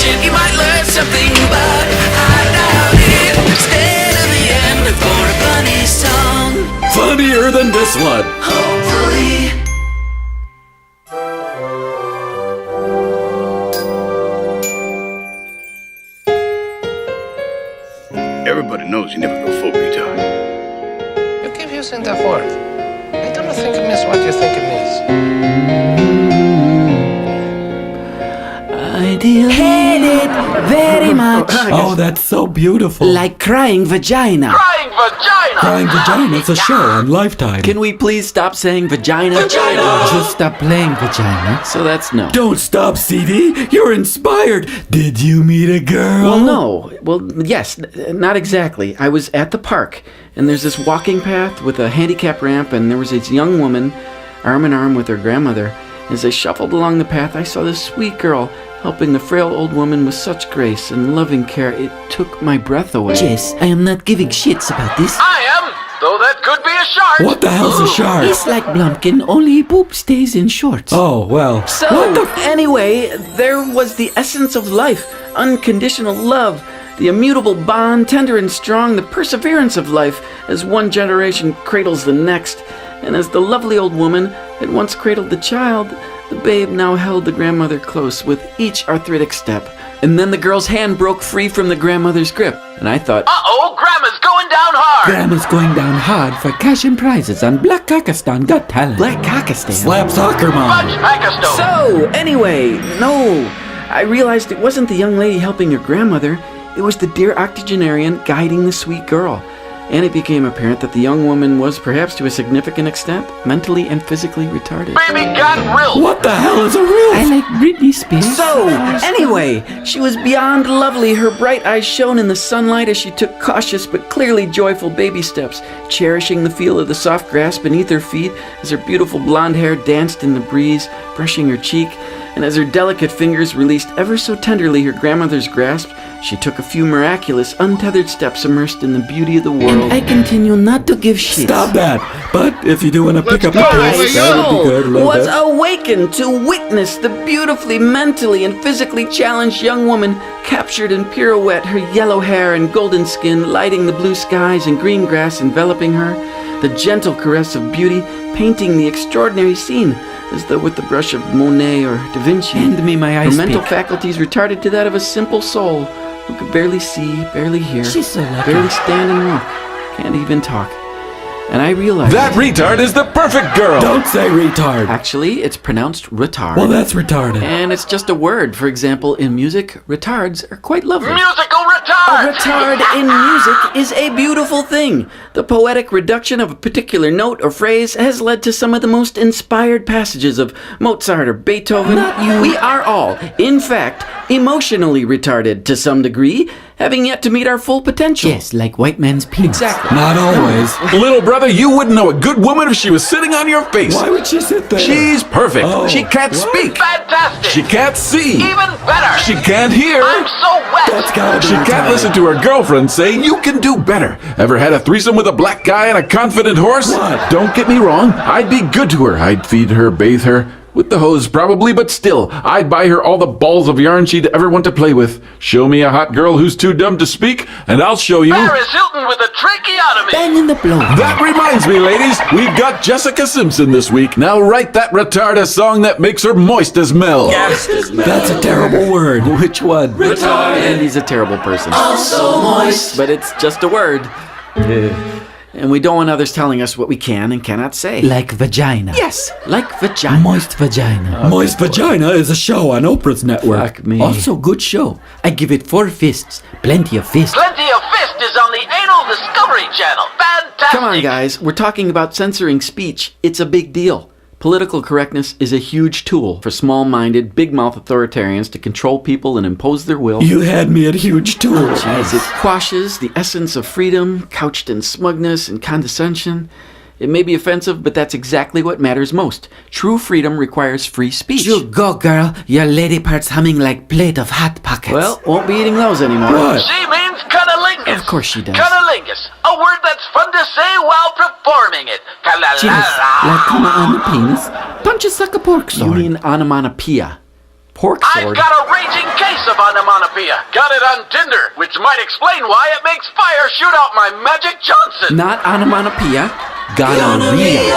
conversation, you might learn something, but I doubt it. Stay to the end for a funny song. Funnier than this one. Hopefully. Everybody knows you never go full retard. You keep using that word. I don't think it means what you think it means. Ideally. Hate it very much. Oh, that's so beautiful. Like crying vagina. Crying vagina! Crying Vagina is a show on Lifetime. Can we please stop saying vagina? Vagina! Just stop playing vagina. So that's no. Don't stop, CD. You're inspired. Did you meet a girl? Well, no. Well, yes, not exactly. I was at the park, and there's this walking path with a handicap ramp, and there was this young woman, arm in arm with her grandmother. As I shuffled along the path, I saw this sweet girl helping the frail old woman with such grace and loving care. It took my breath away. Jess, I am not giving shits about this. I am, though that could be a shark. What the hell's a shark? It's like Blumpkin, only poop stays in shorts. Oh, well. So, What the anyway, there was the essence of life, unconditional love, the immutable bond, tender and strong, the perseverance of life, as one generation cradles the next. And as the lovely old woman had once cradled the child, the babe now held the grandmother close with each arthritic step. And then the girl's hand broke free from the grandmother's grip, and I thought, Uh-oh, Grandma's going down hard. Grandma's going down hard for cash and prizes on Black Kakistan Got Talent. Black Kakistan. Slap soccer mom. Fudge Pakistan. So, anyway, no. I realized it wasn't the young lady helping her grandmother. It was the dear octogenarian guiding the sweet girl. And it became apparent that the young woman was, perhaps to a significant extent, mentally and physically retarded. Baby got real. What the hell is a real? I like Britney Spears. So, anyway, she was beyond lovely. Her bright eyes shone in the sunlight as she took cautious but clearly joyful baby steps, cherishing the feel of the soft grass beneath her feet as her beautiful blonde hair danced in the breeze, brushing her cheek. And as her delicate fingers released ever so tenderly her grandmother's grasp, she took a few miraculous, untethered steps immersed in the beauty of the world. I continue not to give shit. Stop that. But if you do want to pick up the go. pace, that would be good a little was bit. awakened to witness the beautifully mentally and physically challenged young woman captured in pirouette, her yellow hair and golden skin lighting the blue skies and green grass enveloping her, the gentle caress of beauty painting the extraordinary scene as though with the brush of Monet or Da Vinci. Hand me my Her ice mental pick. faculties retarded to that of a simple soul who could barely see, barely hear, She's so lucky. barely stand and walk, can't even talk. And I realized That retard is the perfect girl. Don't say retard. actually it's pronounced retard. Well, that's retarded. And it's just a word. For example, in music, retards are quite lovely. Musical A retard. retard in music is a beautiful thing. The poetic reduction of a particular note or phrase has led to some of the most inspired passages of Mozart or Beethoven. Not you. We are all, in fact, emotionally retarded to some degree, having yet to meet our full potential. Yes, like white man's penis. Exactly. Not always. Little brother, you wouldn't know a good woman if she was sitting on your face. Why would she sit there? She's perfect. Oh, She can't what? speak. Fantastic. She can't see. Even better. She can't hear. I'm so wet. That's gotta be She can't retarded. listen to her girlfriend say, "You can do better." Ever had a threesome with a black guy and a confident horse? What? Don't get me wrong. I'd be good to her. I'd feed her, bathe her. With the hose, probably, but still, I'd buy her all the balls of yarn she'd ever want to play with. Show me a hot girl who's too dumb to speak, and I'll show you. Paris Hilton with a tracheotomy. Bang in the blow. That reminds me, ladies, we've got Jessica Simpson this week. Now write that retard a song that makes her moist as Mel. That's a terrible word. Which one? Retarded. And he's a terrible person. Also moist. But it's just a word. And we don't want others telling us what we can and cannot say. Like vagina. Yes, like vagina. Moist vagina. Moist Vagina is a show on Oprah's network. Fuck me. Also good show. I give it 4 fists. Plenty of fists. Plenty of Fist is on the Anal Discovery Channel. Fantastic. Come on, guys. We're talking about censoring speech. It's a big deal. Political correctness is a huge tool for small-minded, big-mouth authoritarians to control people and impose their will. You had me at huge tools. As it quashes the essence of freedom, couched in smugness and condescension. It may be offensive, but that's exactly what matters most. True freedom requires free speech. You go, girl. Your lady part's humming like plate of hot pockets. Well, won't be eating those anymore. What? She means cunnilingus. Of course she does. Cunnilingus. A word that's fun to say while performing it. Jeez, like come on the penis. Don't you suck a pork You sword? mean onomatopoeia. Pork I've sword? got a raging case of onomatopoeia. Got it on Tinder, which might explain why it makes fire shoot out my Magic Johnson. Not onomatopoeia, gonorrhea.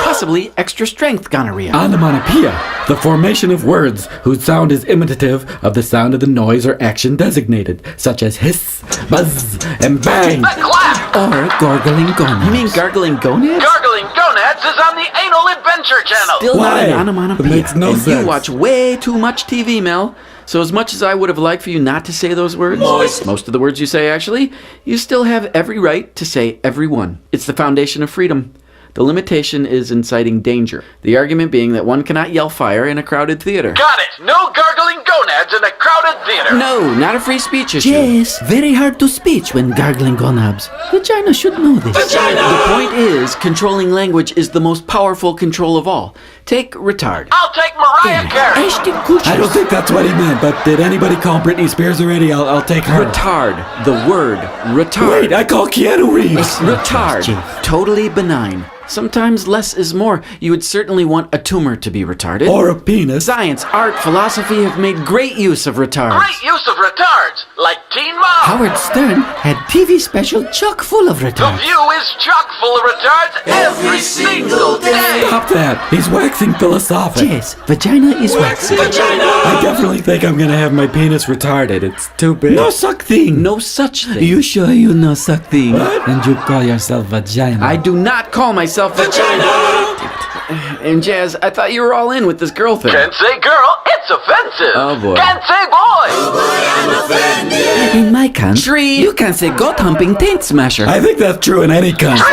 Possibly extra strength gonorrhea. Onomatopoeia, the formation of words whose sound is imitative of the sound of the noise or action designated, such as hiss, buzz, and bang. The clap. Or gargling gonads. You mean gargling gonads? Gargling Gonads is on the Anal Adventure Channel. Still Why? not an onomatopoeia. It makes no and sense. You watch way too much TV, Mel. So as much as I would have liked for you not to say those words, most of the words you say actually, you still have every right to say every one. It's the foundation of freedom. The limitation is inciting danger. The argument being that one cannot yell fire in a crowded theater. Got it. No gargling gonads in a crowded theater. No, not a free speech issue. Yes, very hard to speech when gargling gonabs. Vagina should know this. The point is, controlling language is the most powerful control of all. Take retard. I'll take Mariah Carey. Ashton Kutcher. I don't think that's what he meant, but did anybody call Britney Spears already? I'll take her. Retard. The word retard. Wait, I call Keanu Reeves. Retard. Totally benign. Sometimes less is more. You would certainly want a tumor to be retarded. Or a penis. Science, art, philosophy have made great use of retards. Great use of retards, like Teen Mom. Howard Stern had TV special chock full of The retards. View is chock full of retards every single day. Stop that. He's waxing philosophic. Yes, vagina is waxing. I definitely think I'm gonna have my penis retarded. It's too big. No suck thing. No such thing. You sure you know suck thing? What? And you call yourself vagina. I do not call myself vagina. And Jazz, I thought you were all in with this girl thing. Can't say girl, it's offensive. Oh, boy. Can't say boy. In my country, Tree. you can say goat humping taint smasher. I think that's true in any country.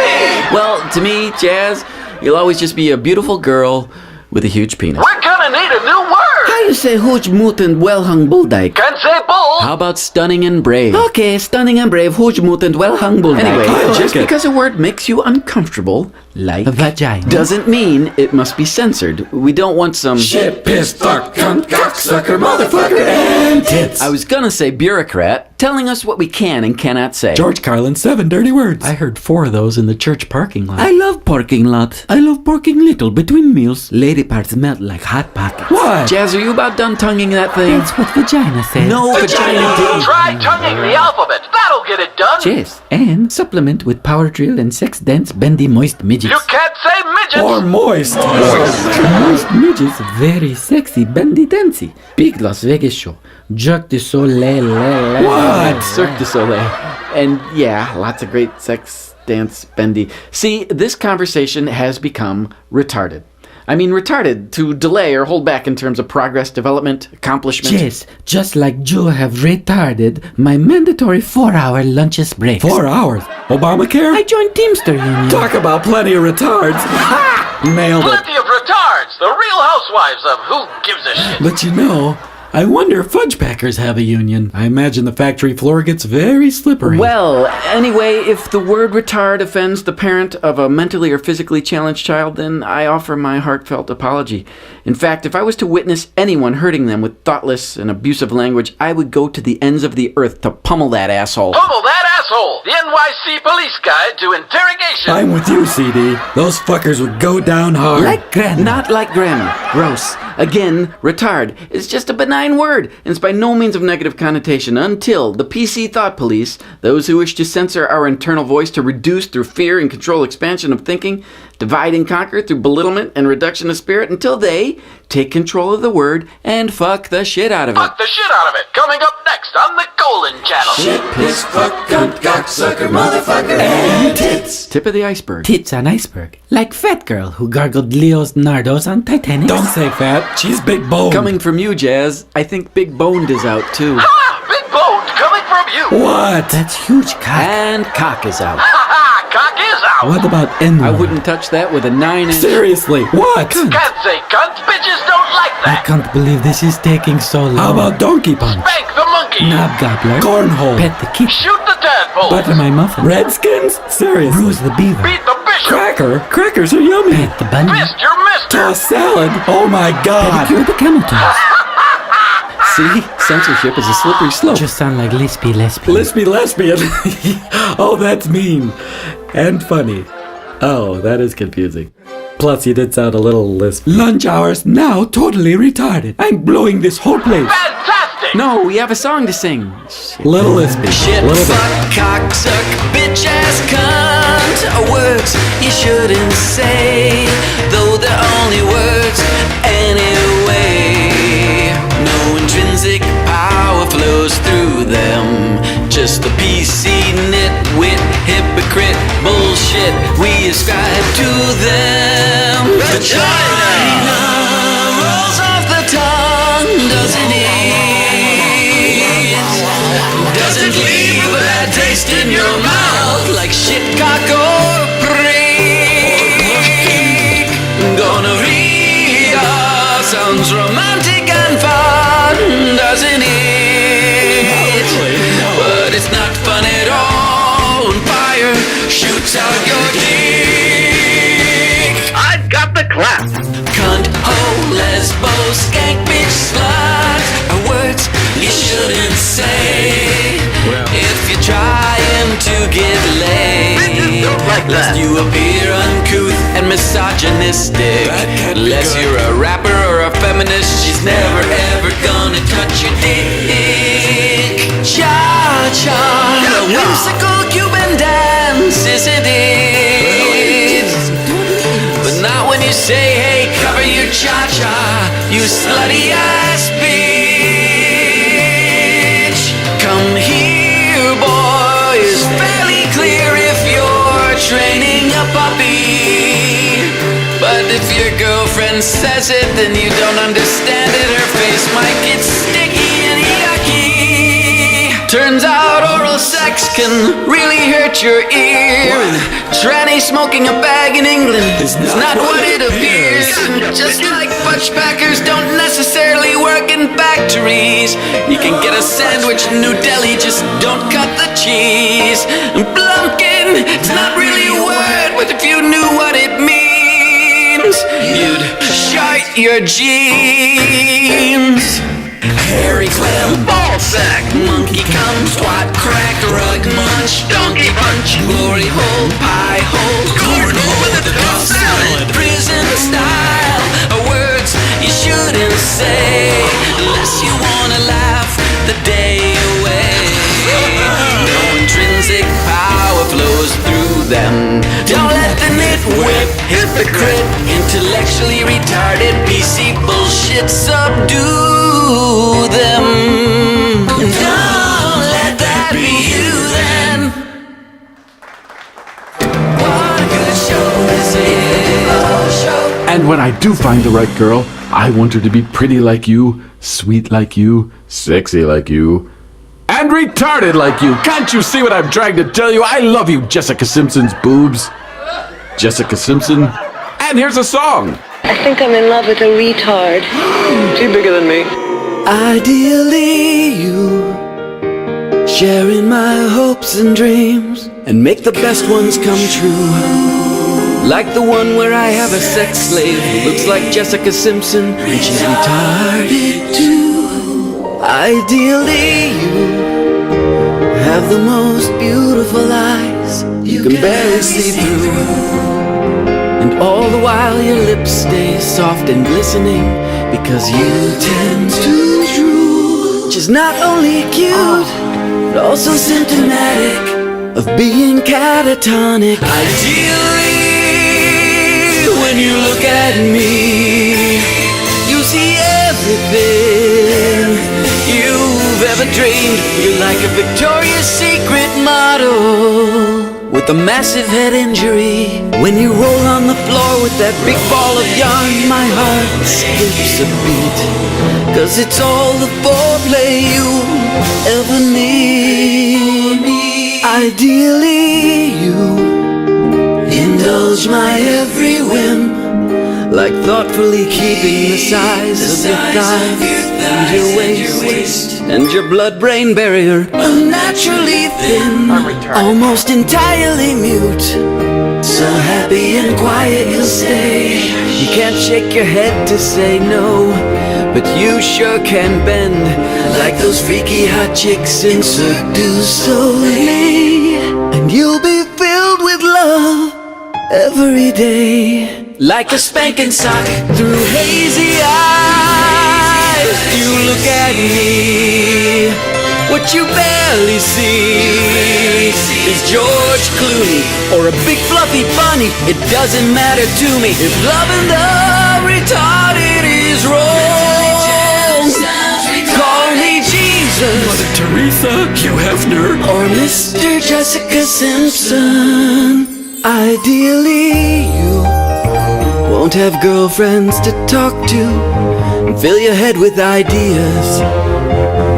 Well, to me, Jazz, you'll always just be a beautiful girl with a huge penis. We're gonna need a new word. How you say huge mutant well-hung bull dyke? Can't say bull. How about stunning and brave? Okay, stunning and brave, huge mutant well-hung bull dyke. Anyway, I like just it. because a word makes you uncomfortable, like Vagina. doesn't mean it must be censored. We don't want some Shit, piss, fuck, cunt, cocksucker, motherfucker, and tits. I was gonna say bureaucrat, telling us what we can and cannot say. George Carlin, 7 dirty words. I heard 4 of those in the church parking lot. I love parking lot. I love parking little between meals. Lady parts melt like hot pockets. What? Jazz, are you about done tonguing that thing? That's what vagina says. No, vagina didn't. Try tonguing the alphabet. That'll get it done. Yes, and supplement with power drill and sex dense, bendy, moist midgets. You can't say midgets. Or moist. Moist midgets, very sexy, bendy, dancey. Big Las Vegas show. Jacques du Soleil. What? Cirque du Soleil. And yeah, lots of great sex, dance, bendy. See, this conversation has become retarded. I mean, retarded to delay or hold back in terms of progress, development, accomplishment. Yes, just like Joe have retarded my mandatory 4-hour lunches breaks. 4 hours? Obamacare? I joined Teamster Union. Talk about plenty of retards. Ha! Nailed it. Plenty of retards. The real housewives of who gives a shit. But you know, I wonder if fudge packers have a union. I imagine the factory floor gets very slippery. Well, anyway, if the word retard offends the parent of a mentally or physically challenged child, then I offer my heartfelt apology. In fact, if I was to witness anyone hurting them with thoughtless and abusive language, I would go to the ends of the earth to pummel that asshole. Pummel that asshole. The NYC Police Guide to Interrogation. I'm with you, CD. Those fuckers would go down hard. Like grandma. Not like grandma. Gross. Again, retard is just a benign word, and it's by no means of negative connotation until the PC thought police, those who wish to censor our internal voice to reduce through fear and control expansion of thinking, divide and conquer through belittlement and reduction of spirit, until they take control of the word and fuck the shit out of it. Fuck the shit out of it. Coming up next on the Colon Channel. Shit, piss, fuck, cunt, cocksucker, motherfucker, and tits. Tip of the iceberg. Tits on iceberg. Like fat girl who gargled Leo's Nardos on Titanic. Don't say fat. She's big boned. Coming from you, Jazz, I think Big Boned is out too. Ha! Big bones coming from you. What? That's huge cock. And cock is out. Ha ha! Cock is out. What about N? I wouldn't touch that with a 9-inch. Seriously, what? Can't say cunt. Bitches don't like I that. can't believe this is taking so long. How about donkey punch? Spank the monkey. Knob gobbler. Cornhole. Pet the kid. Shoot the tadpole. Butter my muffin. Redskins? Seriously. Bruise the beaver. Beat the bishop. Cracker? Crackers are yummy. Pet the bunny. Missed your mister. Toss salad? Oh my god. Pedicure the camel toes. See? Censorship is a slippery slope. Just sound like lispy lesbian. Lispy lesbian? Oh, that's mean. And funny. Oh, that is confusing. Plus, you did sound a little lisp. Lunch hours now totally retarded. I'm blowing this whole place. Fantastic! No, we have a song to sing. Little lispy. Shit, Little bit. fuck, cocksuck, bitch ass cunt are words you shouldn't say, though they're only words anyway. No intrinsic power flows through them, just the PC nitwit hypocrite bullshit we ascribe to them. Vagina rolls off the tongue, doesn't it? Doesn't leave a bad taste in your mouth like shit, cock, or prick. Gonorrhea sounds romantic and fun, doesn't it? But it's not fun at all when fire shoots out your dick. I've got the clap. Cunt, hoe, lesbo, skank, bitch, slut are words you shouldn't say if you're trying to get laid. Lest you appear uncouth and misogynistic. Unless you're a rapper or a feminist, she's never ever gonna touch your dick. Cha-cha, a whimsical Cuban dance, isn't it? But not when you say, hey, cover your cha-cha, you slutty ass bitch. Come here, boy, it's fairly clear if you're training a puppy. But if your girlfriend says it, then you don't understand it. Her face might get sticky and yucky. Turns out oral sex can really hurt your ear. And tranny smoking a bag in England is not what it appears. And just like fudge packers don't necessarily work in factories, you can get a sandwich in New Delhi, just don't cut the cheese. And Blumpkin, it's not really a word, but if you knew what it means, you'd shite your jeans. Hairy clam, ball sack, monkey cum, twat, crack, rug munch, donkey punch, glory hole, pie hole, cornhole with a tough salad, prison style are words you shouldn't say unless you wanna laugh the day away. No intrinsic power flows through them. Don't let the nitwit, hypocrite, intellectually retarded PC bullshit subdue them. Don't let that be you then. What a good show this is. And when I do find the right girl, I want her to be pretty like you, sweet like you, sexy like you, and retarded like you. Can't you see what I'm trying to tell you? I love you, Jessica Simpson's boobs. Jessica Simpson. And here's a song. I think I'm in love with a retard. Too bigger than me. Ideally, you sharing my hopes and dreams and make the best ones come true. Like the one where I have a sex slave who looks like Jessica Simpson and she's retarded too. Ideally, you have the most beautiful eyes you can barely see through. And all the while your lips stay soft and glistening because you tend to drool. Which is not only cute, but also symptomatic of being catatonic. Ideally, when you look at me, you see everything you've ever dreamed. You're like a Victoria's Secret model with a massive head injury. When you roll on the floor with that big ball of yarn, my heart skips a beat. 'Cause it's all the foreplay you ever need. Ideally, you indulge my every whim, like thoughtfully keeping the size of your thigh and your waist and your blood-brain barrier unnaturally thin, almost entirely mute. So happy and quiet you'll stay. You can't shake your head to say no, but you sure can bend like those freaky hot chicks in Cirque du Soleil. And you'll be filled with love every day. like a spanking sock through hazy eyes. You look at me, what you barely see is George Clooney or a big fluffy bunny. It doesn't matter to me if loving the retarded is wrong. Call me Jesus, Mother Teresa, Hugh Hefner, or Mr. Jessica Simpson. Ideally, you won't have girlfriends to talk to and fill your head with ideas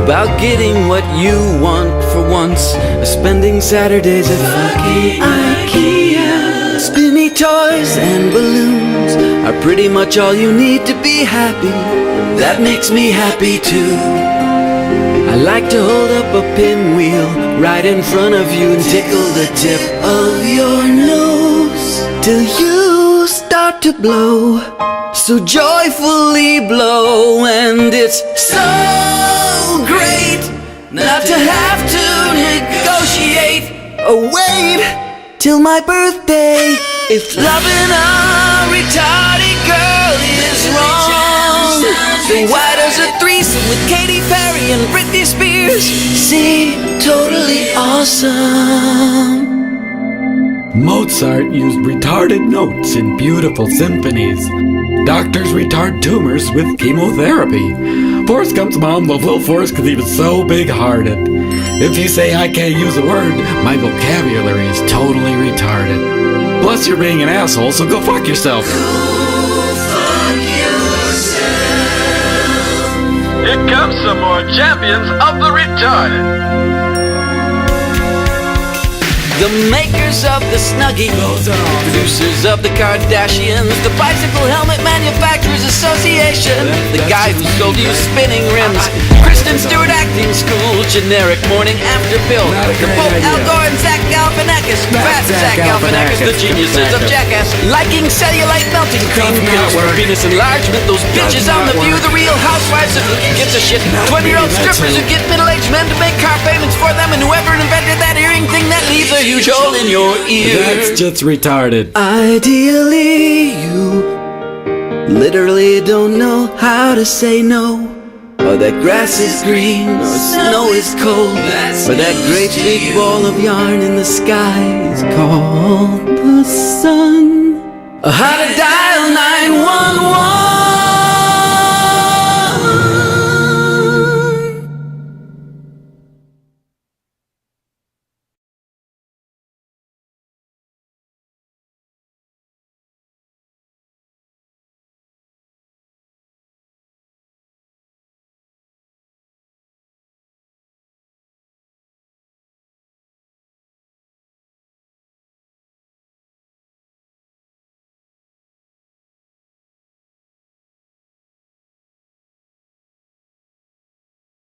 about getting what you want for once, spending Saturdays at fucking IKEA. Spinny toys and balloons are pretty much all you need to be happy. That makes me happy too. I like to hold up a pinwheel right in front of you and tickle the tip of your nose till you start to blow, so joyfully blow. And it's so great not to have to negotiate or wait till my birthday if loving a retarded girl is wrong. Then why does a threesome with Katy Perry and Britney Spears seem totally awesome? Mozart used retarded notes in beautiful symphonies. Doctors retard tumors with chemotherapy. Forrest Gump's mom loved Will Forrest because he was so big-hearted. If you say I can't use a word, my vocabulary is totally retarded. Plus, you're being an asshole, so go fuck yourself. Here comes some more champions of the retarded. The makers of the Snuggie, producers of the Kardashians, the Bicycle Helmet Manufacturers Association, the guy who sold you spinning rims, Kristen Stewart Acting School, generic morning after pill, the Pope Al Gore and Zach Galifianakis, Fat Zach Galifianakis, the geniuses of Jackass, liking cellulite melting cream pills for penis enlargement, those bitches on The View, the Real Housewives of Who Gives a Shit, 20-year-old strippers who get middle-aged men to make car payments for them, and whoever invented that earring thing that leaves a huge hole in your ear. That's just retarded. Ideally, you literally don't know how to say no, or that grass is green, or snow is cold, or that great big ball of yarn in the sky is called the sun. Or how to die